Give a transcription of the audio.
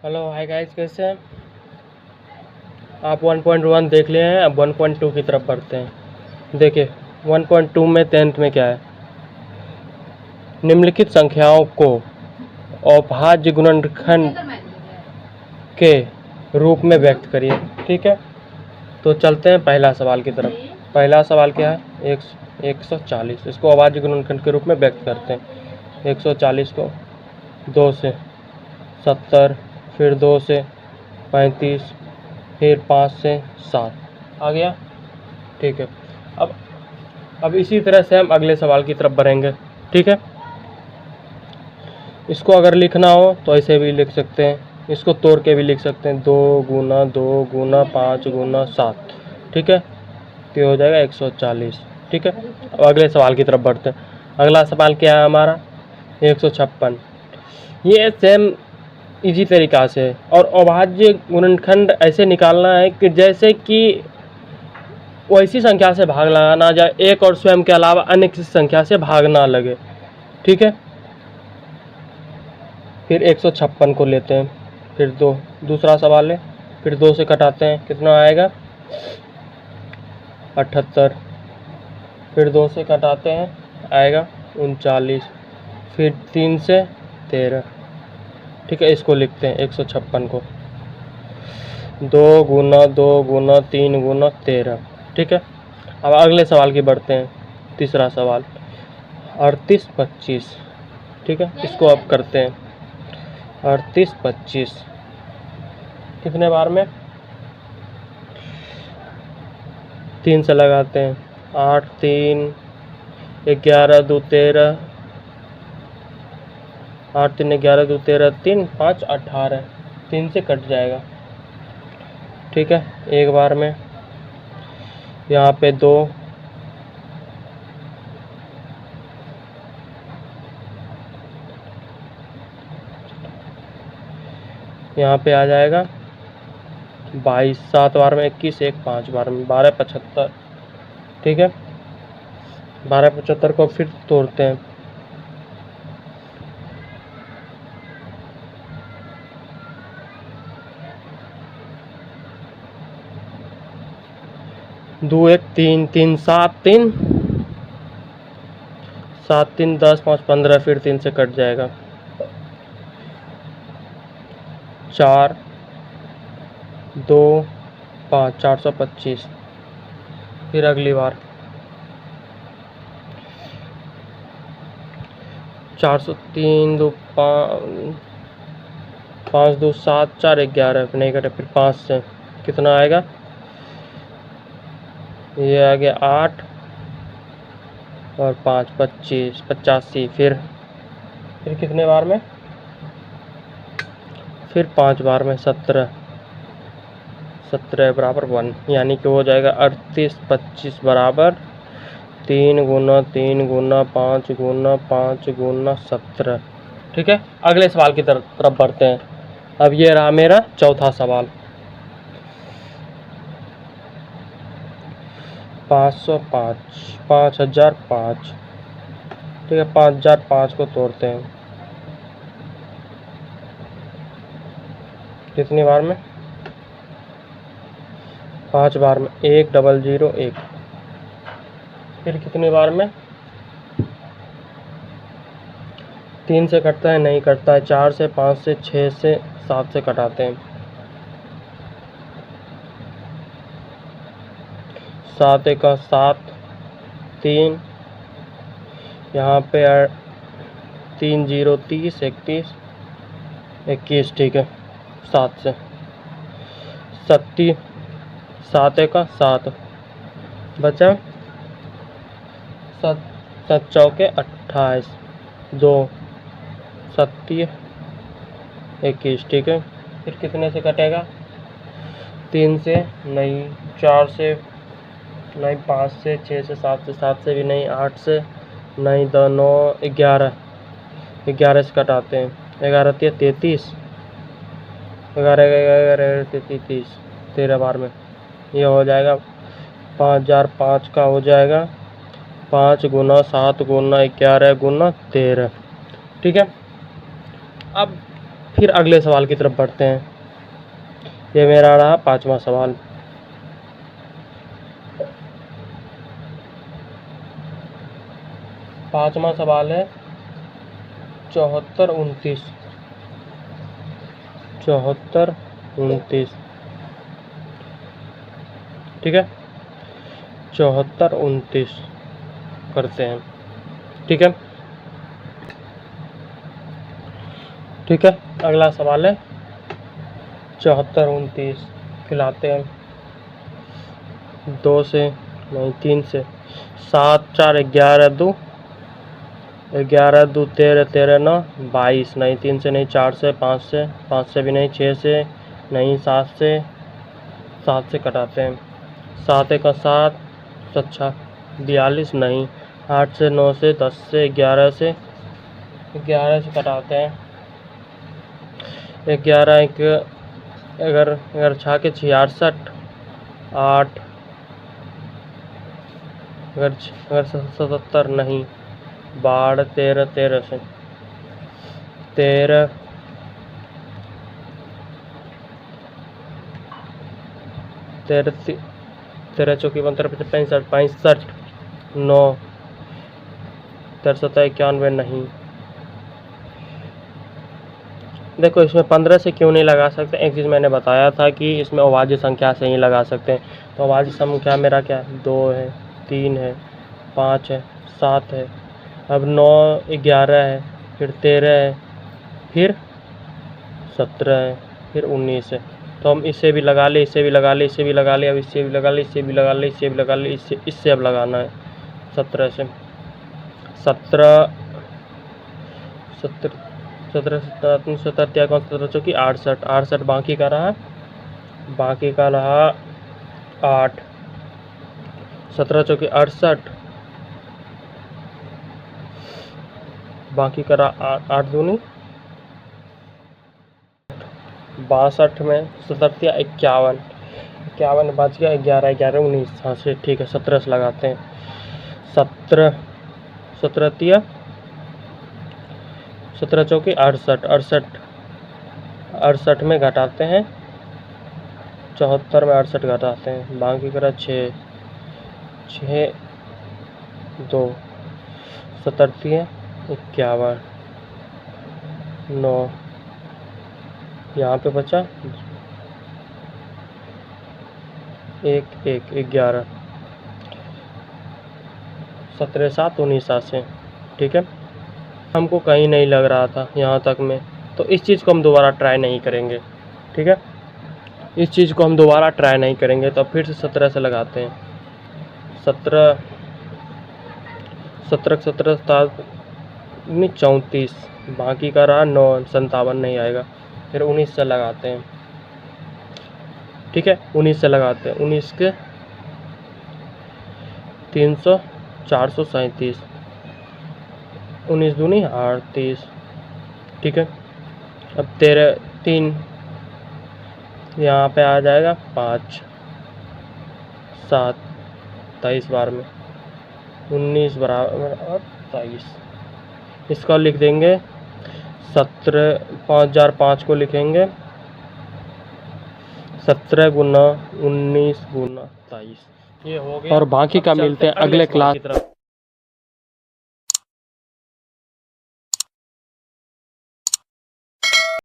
Hello hi guys, कैसे हैं आप? 1.1 देख लिए हैं, अब 1.2 की तरफ बढ़ते हैं। देखिए 1.2 में 10th में क्या है, निम्नलिखित संख्याओं को अभाज्य गुणनखंड के रूप में व्यक्त करिए। ठीक है, तो चलते हैं पहला सवाल की तरफ। पहला सवाल क्या है? 140। इसको अभाज्य गुणनखंड के रूप में व्यक्त करते हैं। 140 को 2 से 70, फिर 2 से 35, फिर 5 से 7 आ गया। ठीक है, अब इसी तरह से हम अगले सवाल की तरफ बढ़ेंगे। ठीक है, इसको अगर लिखना हो तो ऐसे भी लिख सकते हैं, इसको तोड़ के भी लिख सकते हैं, 2 गुना 2 गुना 5 गुना 7। ठीक है, तो ये हो जाएगा 140। ठीक है, अब अगले सवाल की तरफ बढ़ते हैं। अगला सवाल क्या है हमारा? 156। ये सेम इजी तरीका से, और अभाज्य गुणनखंड ऐसे निकालना है कि जैसे कि वैसी संख्या से भाग लगाना जाए, एक और स्वयं के अलावा अन्य किसी संख्या से भाग ना लगे। ठीक है, फिर 156 को लेते हैं, फिर दूसरा सवाल है, फिर 2 से कटाते हैं, कितना आएगा? 78। फिर 2 से कटाते हैं, आएगा 39। फिर 3 से 13। ठीक है, इसको लिखते हैं 156 को 2 गुना 2 गुना 3 गुना 13। ठीक है, अब अगले सवाल की बढ़ते हैं। तीसरा सवाल 38 25। ठीक है, इसको अब करते हैं 38 25 कितने बार में? 3 से लगाते हैं, 8 3 11 2 13, 8 3 11 2 13, 3 5 18, 3 से कट जाएगा। ठीक है, एक बार में यहाँ पे 2, यहाँ पे आ जाएगा 22, 7 बार में 21, 1 5 बार में 12 75। ठीक है, 12 75 को फिर तोड़ते हैं, 2 1 3 3 7 3 7 3 10 5 15, फिर 3 से कट जाएगा, 4 2 5 425। फिर अगली बार 403 2 5 2 7 4 11, नहीं कटे, फिर 5 से कितना आएगा? ये आ गया 8 और 5 25 85। फिर कितने बार में? फिर 5 बार में 17 बराबर 1, यानी कि हो जाएगा 38 25 बराबर 3 गुना 3 गुना 5 गुना 5 गुना 17। ठीक है, अगले सवाल की तरफ बढ़ते हैं। अब ये रहा मेरा चौथा सवाल, 505 5005। ठीक है, 5005 को तोड़ते हैं, कितनी बार में? 5 बार में, 1 0 0 1। फिर कितनी बार में? 3 से कटता है, नहीं कटता है, 4 से 5 से 6 से 7 से कटाते हैं, 7 1 7 3, यहाँ पे 3 0 30 31 21। ठीक है, 7 से 70, 7 1 7 बचा, 7 7 चौके 28, 2 70 21। ठीक है, फिर कितने से कटेगा? 3 से नहीं, 4 से नहीं, 5 से 6 से 7 से 7 से भी नहीं, 8 से नहीं, 2 9 11 11 से कटाते हैं, 11 33 11 11 33 13 बार में। ये हो जाएगा 5005 का हो जाएगा 5 गुना 7 गुना 11 गुना 13। ठीक है, अब फिर अगले सवाल की तरफ बढ़ते हैं। ये मेरा रहा 5वां सवाल। पाँचवा सवाल है 74 29। 74 29, ठीक है। 74 29 करते हैं, ठीक है। ठीक है, अगला सवाल है 74 29 खिलाते हैं 2 से, नहीं 3 से। 7 4 11 2, 11 2 13 13 9 22, नहीं 3 से, नहीं 4 से, 5 से भी नहीं, 6 से नहीं, 7 से कटाते हैं। 7 1 7 7 42, नहीं 8 से, 9 से, 10 से, 11 से कटाते हैं। 11 1 अगर छा के 66, 8 अगर 77, नहीं 12 13 13 से 13 चौकी 65 65 9 63 91, नहीं। देखो इसमें 15 से क्यों नहीं लगा सकते, एक चीज़ मैंने बताया था कि इसमें अवाजी संख्या से ही लगा सकते हैं। तो अवाजी संख्या मेरा क्या है, 2 है, 3 है, 5 है, 7 है, अब 9 11 है, फिर 13 है, फिर 17 है, फिर 19 है। तो हम इससे भी लगा ले, इससे भी लगा ले, इससे भी लगा ले, अब इससे भी लगा ले, इससे भी लगा ले, इससे भी लगा ले, इससे अब लगाना है 17 से। 17 17 17 17 17 17 चौकी 68 68, बाकी का रहा 8। 17 चौकी 68, बाकी का रहा 8 दूनी 62 में 17 51 51 बच गया, 11 11 19, हाँ से ठीक है। 17 से लगाते हैं। 17 17 17 चौकी 68 68 में घटाते हैं, 74 में 68 घटाते हैं, बाकी करा 6 6 2 17 51 9, यहाँ पे बचा 1 1 11, 17 7 19 से, ठीक है। हमको कहीं नहीं लग रहा था यहाँ तक में, तो इस चीज़ को हम दोबारा ट्राई नहीं करेंगे, ठीक है। इस चीज़ को हम दोबारा ट्राई नहीं करेंगे, तो फिर से 17 से लगाते हैं। 17 17 17 34, बाकी का रहा 9 57 नहीं आएगा, फिर 19 से लगाते हैं, ठीक है। 19 से लगाते हैं, 19 के 300 437, 19 दूनी 38, ठीक है। अब 3 यहाँ पे आ जाएगा 5 7 23 बार में 19 बराबर और 23, इसका लिख देंगे 17 5005 को लिखेंगे 17 गुना 19 गुना 23, ये हो गया। और बाकी का मिलते हैं अगले क्लास की तरफ।